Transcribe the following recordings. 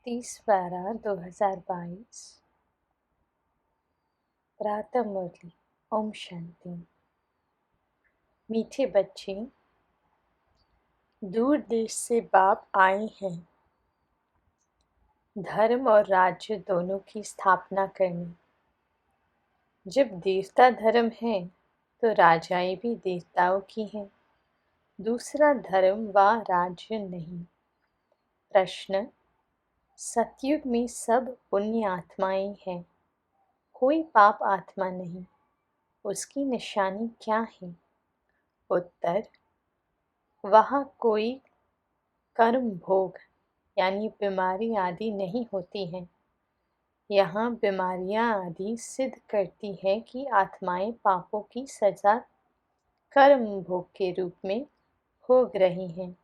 30/12/2022 प्रातः मुरली। ओम शांति। मीठे बच्चे, दूर देश से बाप आए हैं धर्म और राज्य दोनों की स्थापना करने। जब देवता धर्म है तो राजाएं भी देवताओं की हैं, दूसरा धर्म व राज्य नहीं। प्रश्न: सतयुग में सब पुण्य आत्माएं हैं, कोई पाप आत्मा नहीं, उसकी निशानी क्या है? उत्तर: वहाँ कोई कर्म भोग यानी बीमारी आदि नहीं होती हैं। यहाँ बीमारियाँ आदि सिद्ध करती है कि आत्माएं पापों की सजा कर्म भोग के रूप में भोग रही हैं,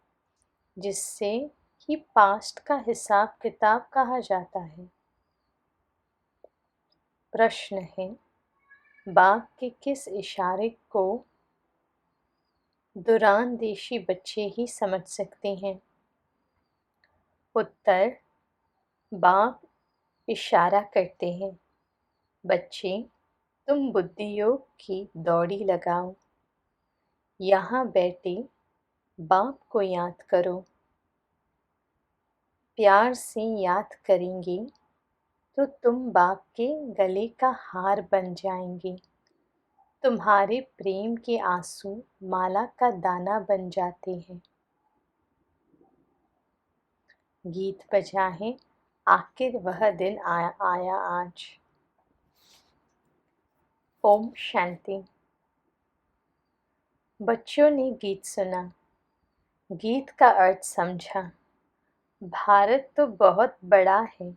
जिससे कि पास्ट का हिसाब किताब कहा जाता है। प्रश्न है, बाप के किस इशारे को दूरांदेशी बच्चे ही समझ सकते हैं? उत्तर: बाप इशारा करते हैं, बच्चे तुम बुद्धि योग की दौड़ी लगाओ, यहाँ बैठे बाप को याद करो। प्यार से याद करेंगे तो तुम बाप के गले का हार बन जाएंगे। तुम्हारे प्रेम के आंसू माला का दाना बन जाते हैं। गीत बजा है, आखिर वह दिन आया आज। ओम शांति। बच्चों ने गीत सुना, गीत का अर्थ समझा। भारत तो बहुत बड़ा है,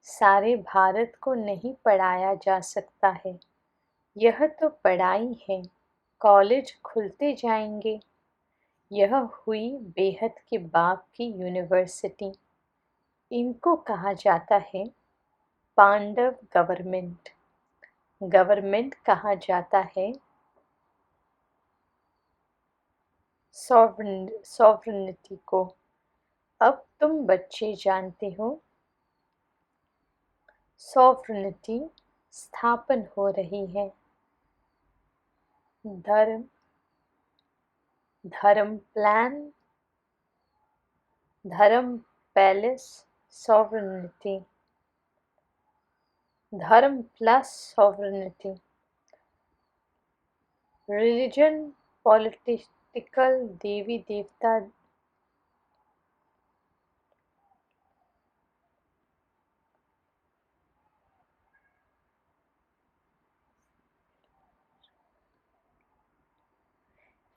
सारे भारत को नहीं पढ़ाया जा सकता है। यह तो पढ़ाई है, कॉलेज खुलते जाएंगे। यह हुई बेहद के बाप की यूनिवर्सिटी। इनको कहा जाता है पांडव गवर्नमेंट। गवर्नमेंट कहा जाता है सॉवरेनिटी को। अब तुम बच्चे जानते हो, सॉवरेनिटी स्थापन हो रही है। धर्म प्लान, धर्म पैलेस, सॉवरेनिटी। धर्म प्लस सॉवरेनिटी। रिलीजन, पॉलिटिकल, देवी देवता।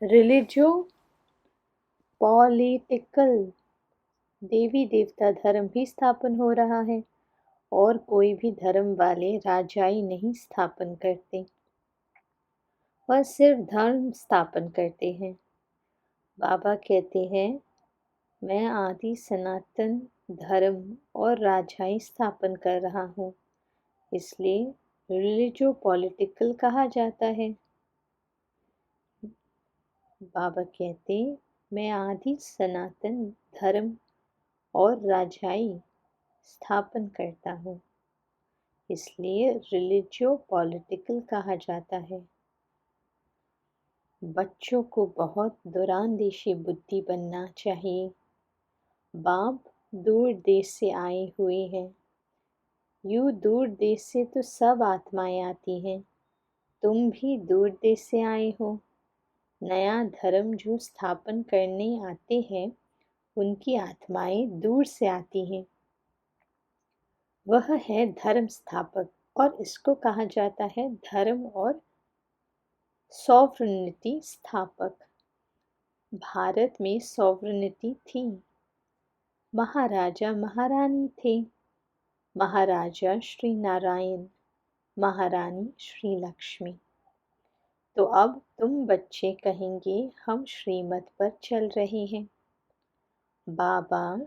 रिलीजियो पॉलिटिकल, देवी देवता धर्म भी स्थापन हो रहा है, और कोई भी धर्म वाले राजाई नहीं स्थापन करते, वह सिर्फ धर्म स्थापन करते हैं। बाबा कहते हैं, मैं आदि सनातन धर्म और राजाई स्थापन कर रहा हूँ, इसलिए रिलीजियो पॉलिटिकल कहा जाता है। बाबा कहते, मैं आदि सनातन धर्म और राजाई स्थापन करता हूँ, इसलिए रिलीजियो पॉलिटिकल कहा जाता है। बच्चों को बहुत दूरांदेशी बुद्धि बनना चाहिए। बाप दूर देश से आए हुए हैं। यूँ दूर देश से तो सब आत्माएं आती हैं, तुम भी दूर देश से आए हो। नया धर्म जो स्थापन करने आते हैं, उनकी आत्माएं दूर से आती हैं। वह है धर्म स्थापक, और इसको कहा जाता है धर्म और सॉवरेनिटी स्थापक। भारत में सॉवरेनिटी थी, महाराजा महारानी थे। महाराजा श्री नारायण, महारानी श्री लक्ष्मी। तो अब तुम बच्चे कहेंगे, हम श्रीमत पर चल रहे हैं। बाबा,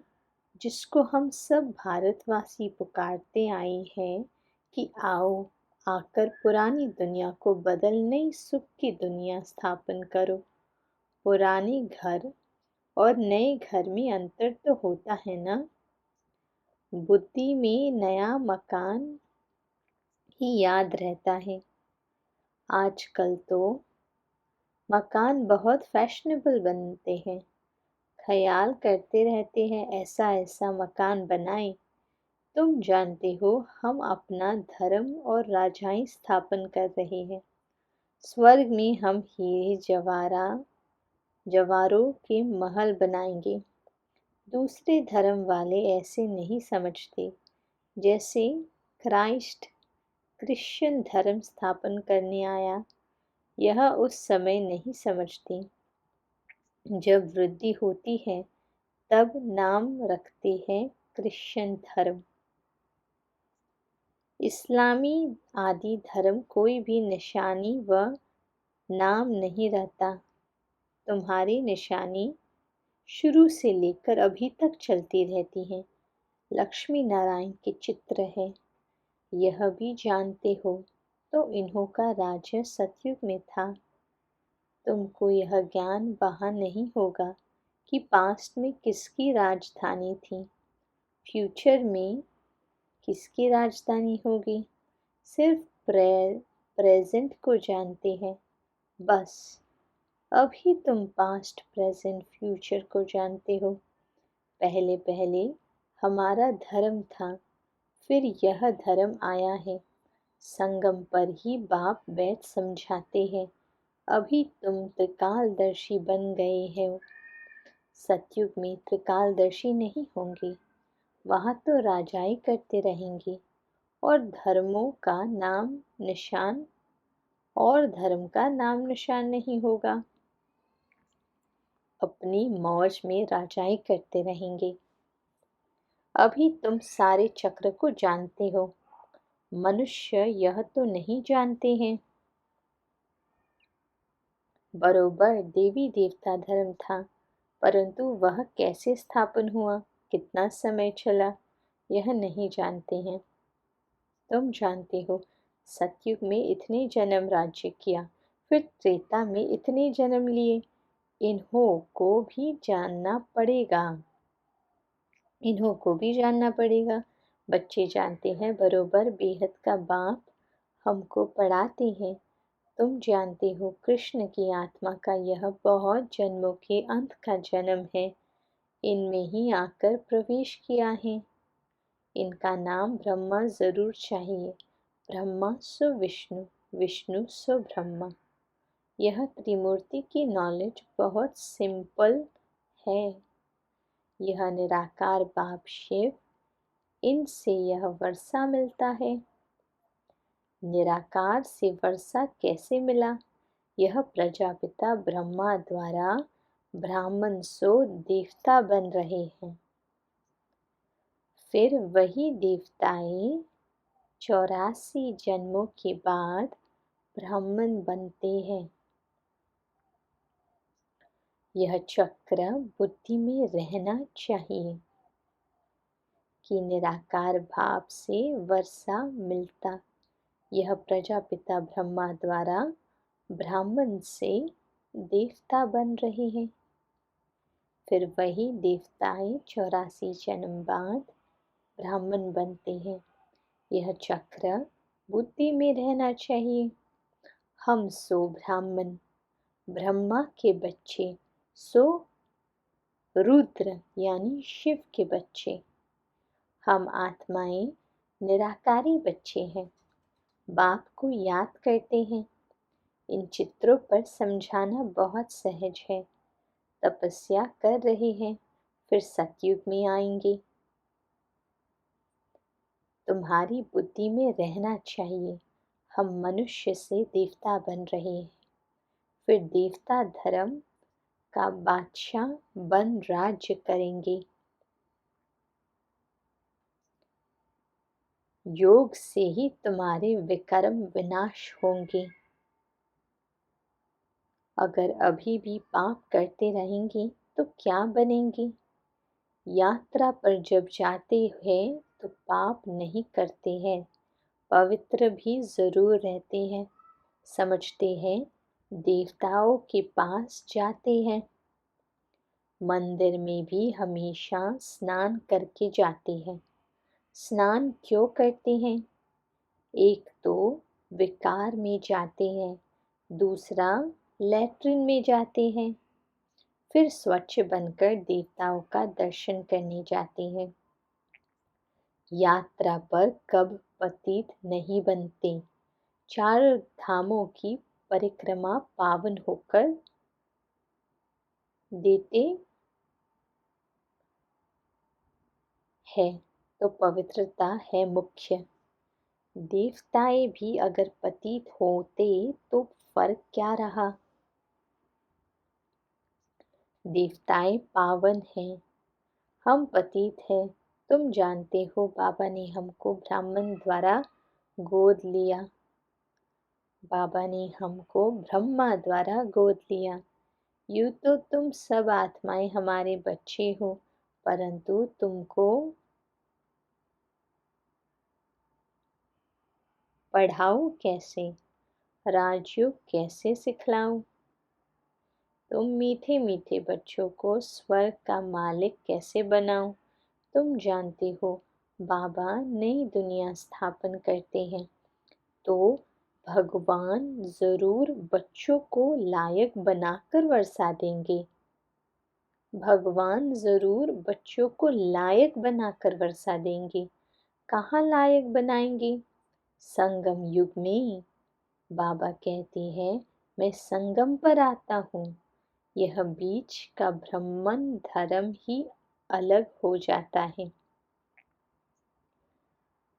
जिसको हम सब भारतवासी पुकारते आए हैं कि आओ आकर पुरानी दुनिया को बदल नई सुख की दुनिया स्थापन करो। पुराने घर और नए घर में अंतर तो होता है ना। बुद्धि में नया मकान ही याद रहता है। आजकल तो मकान बहुत फैशनेबल बनते हैं। ख्याल करते रहते हैं ऐसा ऐसा मकान बनाएं। तुम जानते हो हम अपना धर्म और राजाएं स्थापन कर रहे हैं। स्वर्ग में हम हीरे जवारों के महल बनाएंगे। दूसरे धर्म वाले ऐसे नहीं समझते। जैसे क्राइस्ट क्रिश्चियन धर्म स्थापन करने आया, यह उस समय नहीं समझते। जब वृद्धि होती है तब नाम रखते हैं क्रिश्चियन धर्म। इस्लामी आदि धर्म कोई भी निशानी व नाम नहीं रहता। तुम्हारी निशानी शुरू से लेकर अभी तक चलती रहती है। लक्ष्मी नारायण के चित्र है, यह भी जानते हो। तो इन्हों का राज्य सतयुग में था। तुमको यह ज्ञान वहाँ नहीं होगा कि पास्ट में किसकी राजधानी थी, फ्यूचर में किसकी राजधानी होगी। सिर्फ प्रेजेंट को जानते हैं बस। अभी तुम पास्ट प्रेजेंट फ्यूचर को जानते हो। पहले पहले हमारा धर्म था, फिर यह धर्म आया है। संगम पर ही बाप बैठ समझाते हैं। अभी तुम त्रिकालदर्शी बन गए हो। सतयुग में त्रिकालदर्शी नहीं होंगे, वहाँ तो राजाई करते रहेंगे और धर्मों का नाम निशान और धर्म का नाम निशान नहीं होगा। अपनी मौज में राजाई करते रहेंगे। अभी तुम सारे चक्र को जानते हो, मनुष्य यह तो नहीं जानते हैं। बरोबर देवी देवता धर्म था, परंतु वह कैसे स्थापन हुआ, कितना समय चला, यह नहीं जानते हैं। तुम जानते हो सतयुग में इतने जन्म राज्य किया, फिर त्रेता में इतने जन्म लिए। इन्हों को भी जानना पड़ेगा। इन्हों को भी जानना पड़ेगा। बच्चे जानते हैं बरोबर बेहद का बाप हमको पढ़ाते हैं। तुम जानते हो कृष्ण की आत्मा का यह बहुत जन्मों के अंत का जन्म है। इनमें ही आकर प्रवेश किया है। इनका नाम ब्रह्मा जरूर चाहिए। ब्रह्मा सो विष्णु, विष्णु सो ब्रह्मा। यह त्रिमूर्ति की नॉलेज बहुत सिंपल है। यह निराकार बाप शिव, इनसे यह वर्षा मिलता है। निराकार से वर्षा कैसे मिला? यह प्रजापिता ब्रह्मा द्वारा ब्राह्मण सो देवता बन रहे हैं। फिर वही देवताएं 84 जन्मों के बाद ब्राह्मण बनते हैं। यह चक्र बुद्धि में रहना चाहिए कि निराकार भाव से वर्षा मिलता। यह प्रजापिता ब्रह्मा द्वारा ब्राह्मण से देवता बन रहे हैं। फिर वही देवताएं 84 जन्म बाद ब्राह्मण बनते हैं। यह चक्र बुद्धि में रहना चाहिए। हम सो ब्राह्मण, ब्रह्मा के बच्चे, सो रुद्र यानी शिव के बच्चे। हम आत्माएं निराकारी बच्चे हैं, बाप को याद करते हैं। इन चित्रों पर समझाना बहुत सहज है। तपस्या कर रहे हैं, फिर सतयुग में आएंगे। तुम्हारी बुद्धि में रहना चाहिए हम मनुष्य से देवता बन रहे हैं, फिर देवता धर्म का बादशाह बन राज्य करेंगे। योग से ही तुम्हारे विकर्म विनाश होंगे। अगर अभी भी पाप करते रहेंगे तो क्या बनेंगे? यात्रा पर जब जाते हैं तो पाप नहीं करते हैं, पवित्र भी जरूर रहते हैं। समझते हैं देवताओं के पास जाते हैं। मंदिर में भी हमेशा स्नान करके जाते हैं। स्नान क्यों करते हैं? एक तो विकार में जाते हैं, दूसरा लैट्रिन में जाते हैं, फिर स्वच्छ बनकर देवताओं का दर्शन करने जाते हैं। यात्रा पर कब पतित नहीं बनते। चार धामों की परिक्रमा पावन होकर देते है, तो पवित्रता है मुख्य। देवताएं भी अगर पतित होते तो फर्क क्या रहा। देवताएं पावन हैं, हम पतित हैं। तुम जानते हो बाबा ने हमको ब्राह्मण द्वारा गोद लिया। बाबा ने हमको ब्रह्मा द्वारा गोद लिया। यूं तो तुम सब आत्माएं हमारे बच्चे हो, परंतु तुमको पढ़ाऊं कैसे, राजयोग कैसे सिखलाऊं। तुम मीठे मीठे बच्चों को स्वर्ग का मालिक कैसे बनाऊं। तुम जानते हो बाबा नई दुनिया स्थापन करते हैं, तो भगवान जरूर बच्चों को लायक बनाकर वर्षा देंगे। भगवान जरूर बच्चों को लायक बनाकर वर्षा देंगे। कहाँ लायक बनाएंगे? संगम युग में। बाबा कहते हैं मैं संगम पर आता हूँ। यह बीच का ब्राह्मण धर्म ही अलग हो जाता है।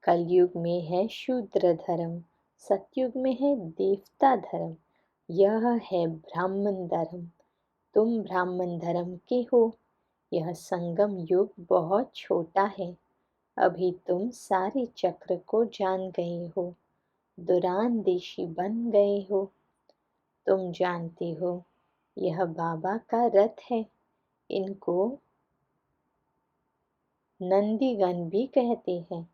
कलयुग में है शूद्र धर्म, सतयुग में है देवता धर्म, यह है ब्राह्मण धर्म। तुम ब्राह्मण धर्म के हो। यह संगम युग बहुत छोटा है। अभी तुम सारे चक्र को जान गए हो, दुरानदेशी बन गए हो। तुम जानते हो यह बाबा का रथ है। इनको नंदीगण भी कहते हैं।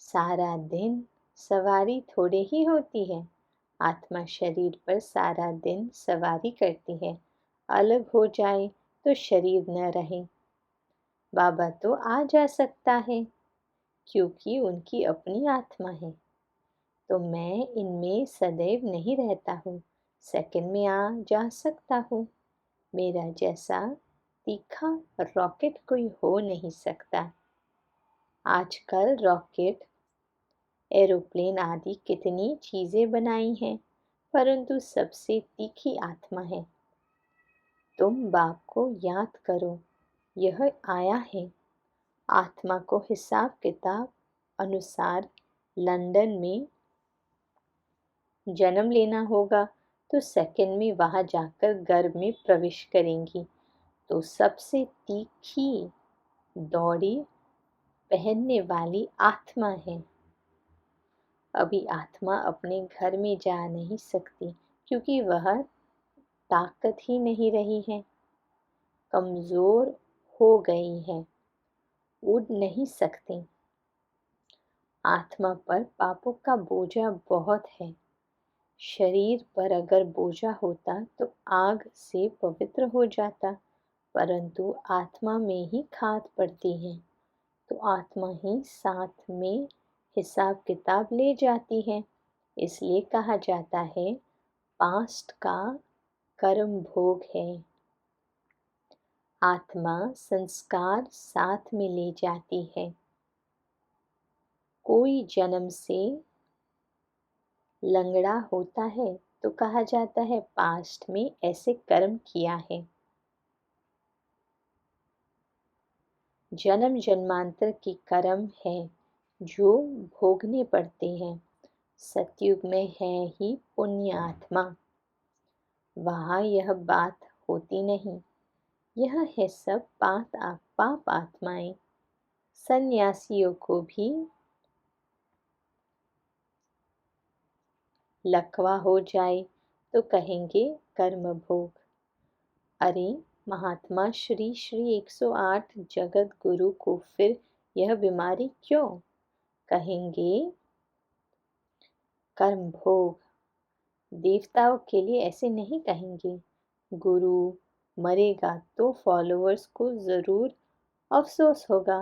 सारा दिन सवारी थोड़े ही होती है। आत्मा शरीर पर सारा दिन सवारी करती है। अलग हो जाए तो शरीर न रहे। बाबा तो आ जा सकता है, क्योंकि उनकी अपनी आत्मा है। तो मैं इनमें सदैव नहीं रहता हूँ, सेकंड में आ जा सकता हूँ। मेरा जैसा तीखा रॉकेट कोई हो नहीं सकता। आजकल रॉकेट, एरोप्लेन आदि कितनी चीजें बनाई हैं, परंतु सबसे तीखी आत्मा है। तुम बाप को याद करो, यह आया है। आत्मा को हिसाब किताब अनुसार लंदन में जन्म लेना होगा, तो सेकंड में वहां जाकर गर्भ में प्रवेश करेंगी। तो सबसे तीखी दौड़ी पहनने वाली आत्मा है। अभी आत्मा अपने घर में जा नहीं सकती, क्योंकि वह ताकत ही नहीं रही है, कमजोर हो गई है, उड़ नहीं सकती। आत्मा पर पापों का बोझा बहुत है। शरीर पर अगर बोझा होता तो आग से पवित्र हो जाता, परंतु आत्मा में ही खाद पड़ती है, तो आत्मा ही साथ में हिसाब किताब ले जाती है। इसलिए कहा जाता है पास्ट का कर्म भोग है। आत्मा संस्कार साथ में ले जाती है। कोई जन्म से लंगड़ा होता है तो कहा जाता है पास्ट में ऐसे कर्म किया है। जन्म जन्मांतर की कर्म है जो भोगने पड़ते हैं। सतयुग में है ही पुण्य आत्मा, वहाँ यह बात होती नहीं। यह है सब पाप आत्माएं। सन्यासियों को भी लकवा हो जाए तो कहेंगे कर्म भोग। अरे महात्मा श्री श्री 108 जगत गुरु को फिर यह बीमारी क्यों? कहेंगे कर्म भोग। देवताओं के लिए ऐसे नहीं कहेंगे। गुरु मरेगा तो फॉलोअर्स को जरूर अफसोस होगा।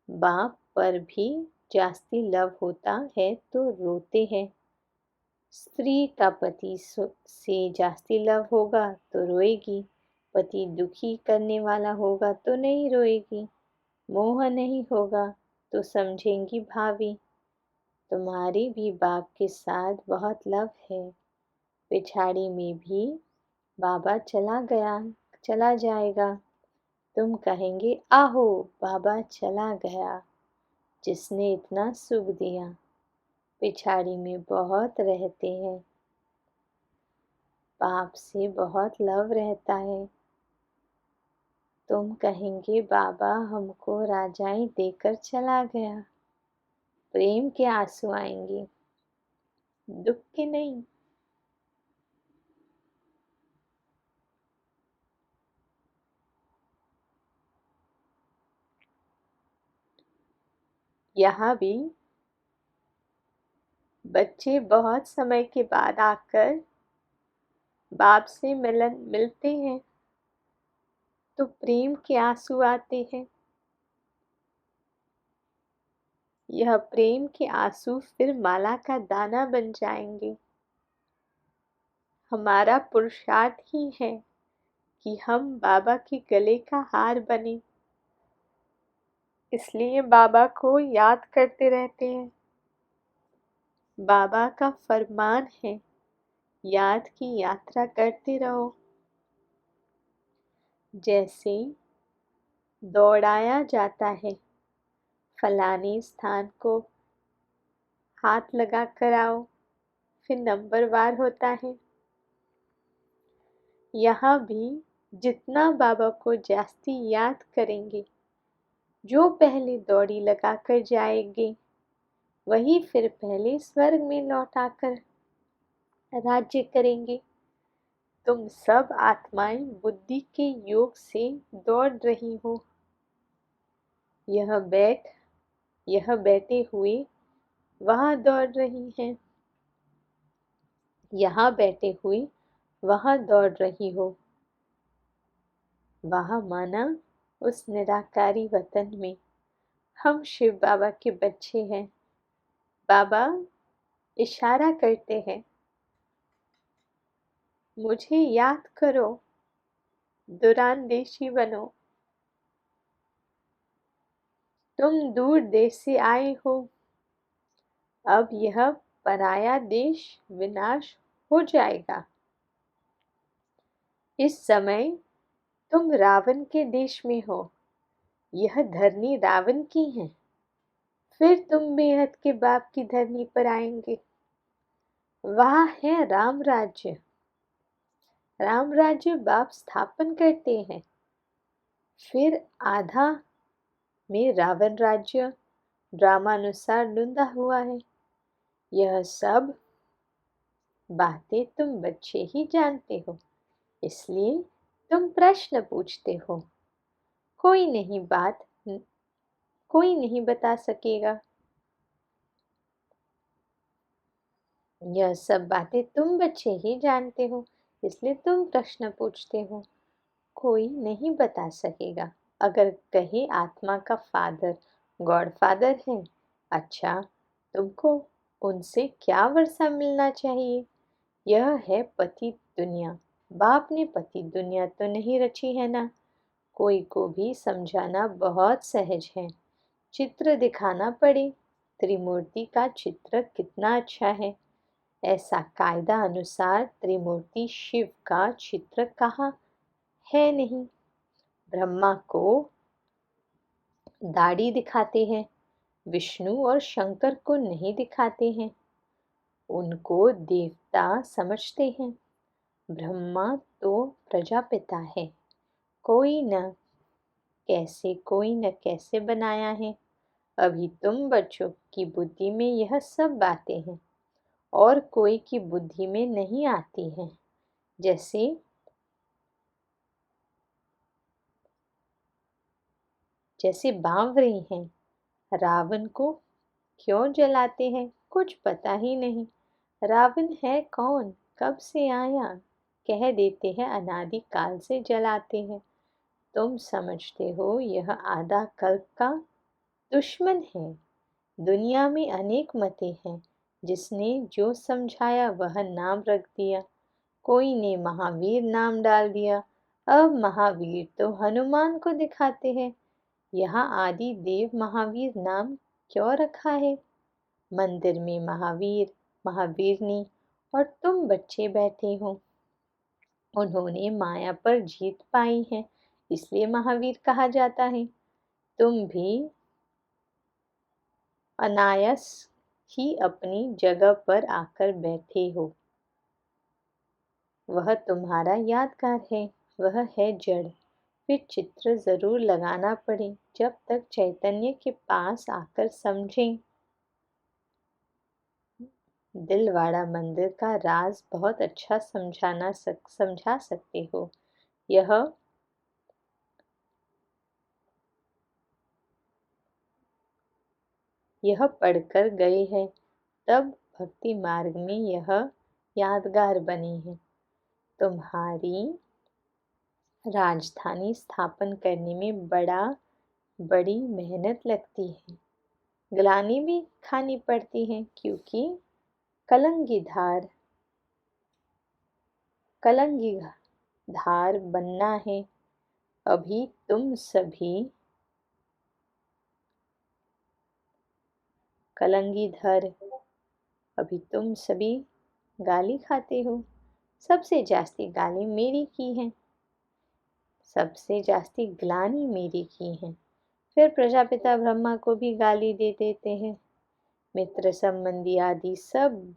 बाप पर भी जास्ती लव होता है तो रोते हैं। स्त्री का पति से जास्ती लव होगा तो रोएगी। पति दुखी करने वाला होगा तो नहीं रोएगी। मोह नहीं होगा तो समझेंगी भाभी। तुम्हारी भी बाप के साथ बहुत लव है। पिछाड़ी में भी बाबा चला जाएगा। तुम कहेंगे आहो बाबा चला गया, जिसने इतना सुख दिया। पिछाड़ी में बहुत रहते हैं। बाप से बहुत लव रहता है। तुम कहेंगे बाबा हमको राजाई देकर चला गया। प्रेम के आंसू आएंगे, दुख के नहीं। यहाँ भी बच्चे बहुत समय के बाद आकर बाप से मिलते हैं तो प्रेम के आंसू आते हैं। यह प्रेम के आंसू फिर माला का दाना बन जाएंगे। हमारा पुरुषार्थ ही है कि हम बाबा के गले का हार बने। इसलिए बाबा को याद करते रहते हैं। बाबा का फरमान है, याद की यात्रा करते रहो। जैसे दौड़ाया जाता है, फलाने स्थान को हाथ लगा कर आओ, फिर नंबरवार होता है। यहाँ भी जितना बाबा को जास्ती याद करेंगे, जो पहले दौड़ी लगा कर जाएंगे, वही फिर पहले स्वर्ग में लौट आकर राज्य करेंगे। तुम सब आत्माएं बुद्धि के योग से दौड़ रही हो। यह बैठे हुए वहां दौड़ रही हैं। यहाँ बैठे हुए वहां दौड़ रही हो। वहां माना उस निराकारी वतन में हम शिव बाबा के बच्चे हैं। बाबा इशारा करते हैं, मुझे याद करो, दूरांदेशी बनो। तुम दूर देश से आए हो। अब यह पराया देश विनाश हो जाएगा। इस समय तुम रावण के देश में हो। यह धरनी रावण की है। फिर तुम बेहद के बाप की धरनी पर आएंगे। वहाँ है राम राज्य। राम राज्य बाप स्थापन करते हैं। फिर आधा में रावण राज्य ड्रामानुसार लुंदा हुआ है। यह सब बातें तुम बच्चे ही जानते हो, इसलिए तुम प्रश्न पूछते हो। कोई नहीं बता सकेगा। यह सब बातें तुम बच्चे ही जानते हो, इसलिए तुम प्रश्न पूछते हो। कोई नहीं बता सकेगा। अगर कहे आत्मा का फादर गॉड फादर है, अच्छा तुमको उनसे क्या वर्षा मिलना चाहिए? यह है पति दुनिया। बाप ने पति दुनिया तो नहीं रची है ना। कोई को भी समझाना बहुत सहज है। चित्र दिखाना पड़े, त्रिमूर्ति का चित्र कितना अच्छा है, ऐसा कायदा अनुसार त्रिमूर्ति शिव का चित्र कहाँ है नहीं। ब्रह्मा को दाढ़ी दिखाते हैं, विष्णु और शंकर को नहीं दिखाते हैं। उनको देवता समझते हैं। ब्रह्मा तो प्रजापिता है। कोई न कैसे बनाया है। अभी तुम बच्चों की बुद्धि में यह सब बातें हैं और कोई की बुद्धि में नहीं आती हैं। जैसे बावरे हैं, रावण को क्यों जलाते हैं कुछ पता ही नहीं। रावण है कौन, कब से आया, कह देते हैं अनादि काल से जलाते हैं। तुम समझते हो यह आधा कल्प का दुश्मन है। दुनिया में अनेक मतें हैं, जिसने जो समझाया वह नाम रख दिया। कोई ने महावीर नाम डाल दिया। अब महावीर तो हनुमान को दिखाते हैं। यहाँ आदि देव महावीर नाम क्यों रखा है? मंदिर में महावीर, महावीरनी और तुम बच्चे बैठे हो। उन्होंने माया पर जीत पाई है, इसलिए महावीर कहा जाता है। तुम भी अनायास ही अपनी जगह पर आकर बैठे हो। वह तुम्हारा यादगार है, वह है जड़। फिर चित्र जरूर लगाना पड़े, जब तक चैतन्य के पास आकर समझें। दिलवाड़ा मंदिर का राज बहुत अच्छा समझा सकते हो। यह पढ़कर गए हैं, तब भक्ति मार्ग में यह यादगार बनी है। तुम्हारी राजधानी स्थापन करने में बड़ी मेहनत लगती है, ग्लानि भी खानी पड़ती है, क्योंकि कलंगी धार बनना है। अभी तुम सभी गाली खाते हो। सबसे जास्ती गाली मेरी की है, सबसे जास्ती ग्लानि मेरी की है। फिर प्रजापिता ब्रह्मा को भी गाली दे देते हैं। मित्र संबंधी आदि सब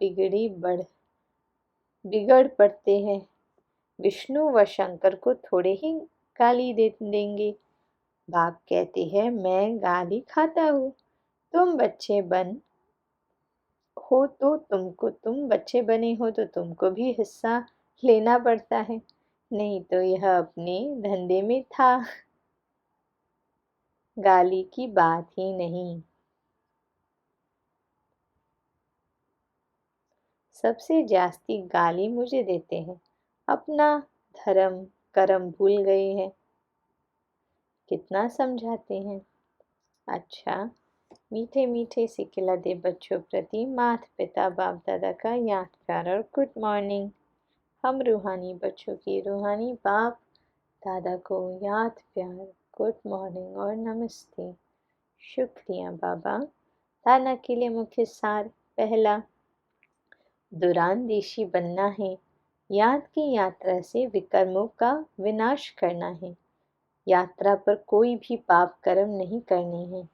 बिगड़ पड़ते हैं। विष्णु व शंकर को थोड़े ही गाली देंगे। बाप कहते हैं, मैं गाली खाता हूँ। तुम बच्चे बने हो तो तुमको भी हिस्सा लेना पड़ता है, नहीं तो यह अपने धंधे में था। गाली की बात ही नहीं। सबसे जास्ती गाली मुझे देते हैं। अपना धर्म कर्म भूल गए हैं। कितना समझाते हैं। अच्छा, मीठे मीठे से खिला दे बच्चों प्रति माता पिता बाप दादा का याद प्यार और गुड मॉर्निंग। हम रूहानी बच्चों की रूहानी बाप दादा को याद प्यार, गुड मॉर्निंग और नमस्ते। शुक्रिया बाबा। धारणा के लिए मुख्य सार। पहला, दुरानदेशी बनना है। याद की यात्रा से विकर्मों का विनाश करना है। यात्रा पर कोई भी पाप कर्म नहीं करने हैं।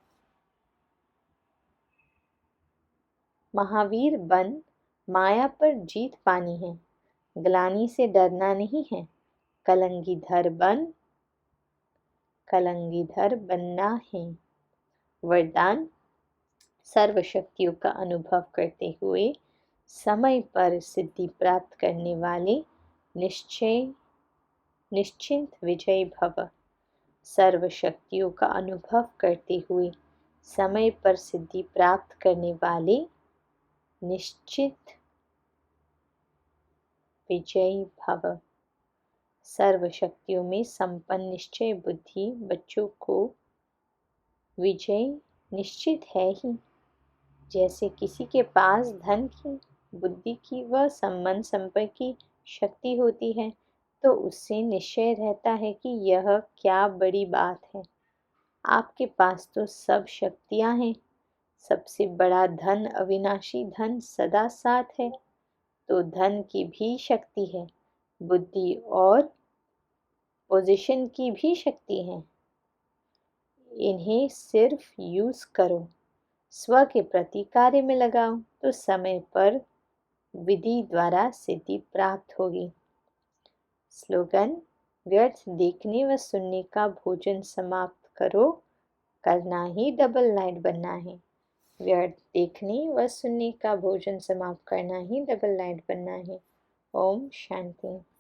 महावीर बन माया पर जीत पानी है। ग्लानि से डरना नहीं है। कलंगीधर बनना है। वरदान, सर्व शक्तियों का अनुभव करते हुए समय पर सिद्धि प्राप्त करने वाले निश्चिंत विजयी भव। सर्व शक्तियों का अनुभव करते हुए समय पर सिद्धि प्राप्त करने वाले निश्चित विजयी भव। सर्व शक्तियों में संपन्न निश्चय बुद्धि बच्चों को विजय निश्चित है ही। जैसे किसी के पास धन की, बुद्धि की व संबंध संपर्क की शक्ति होती है, तो उससे निश्चय रहता है कि यह क्या बड़ी बात है। आपके पास तो सब शक्तियां हैं। सबसे बड़ा धन अविनाशी धन सदा साथ है। तो धन की भी शक्ति है, बुद्धि और पोजीशन की भी शक्ति है। इन्हें सिर्फ यूज करो, स्व के प्रति कार्य में लगाओ, तो समय पर विधि द्वारा सिद्धि प्राप्त होगी। स्लोगन, व्यर्थ देखने व सुनने का भोजन समाप्त करो, करना ही डबल लाइट बनना है। व्यर्थ देखने व सुनने का भोजन समाप्त करना ही डबल लाइट बनना है। ओम शांति।